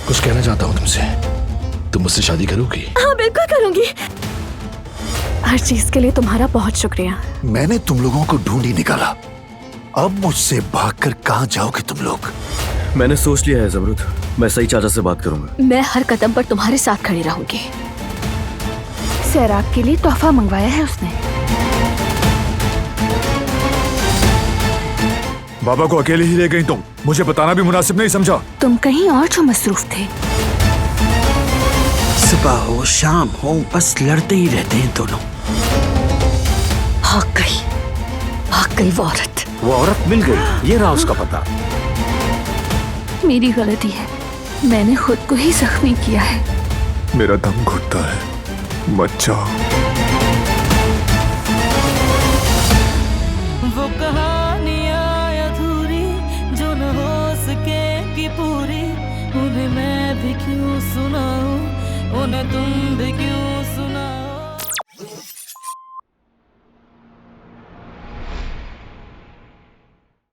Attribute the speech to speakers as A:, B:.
A: कुछ कहना चाहता हूँ तुमसे। तुम मुझसे शादी करोगी?
B: हाँ बिल्कुल करूंगी। हर चीज के लिए तुम्हारा बहुत शुक्रिया।
C: मैंने तुम लोगों को ढूंढ ही निकाला। अब मुझसे भागकर कहाँ जाओगे तुम लोग?
D: मैंने सोच लिया है ज़मरुद, मैं सही चाचा से बात करूंगा।
B: मैं हर कदम पर तुम्हारे साथ खड़ी रहूंगी। सैराग के लिए तोहफा मंगवाया है उसने।
E: बाबा को अकेले ही ले गई तुम, मुझे बताना भी मुनासिब नहीं समझा।
B: तुम कहीं और जो मसरूफ थे।
F: सुबह हो शाम हो बस लड़ते ही रहते हैं दोनों।
B: भाग गई वो औरत।
F: वो औरत मिल गई, ये रहा उसका पता।
B: मेरी गलती है, मैंने खुद को ही जख्मी किया है।
E: मेरा दम घुटता है, मत जाओ।
G: वो कहानियाँ अधूरी जो न हो सके कि पूरी, उन्हें मैं भी क्यों सुनाऊं, उन्हें तुम भी क्यों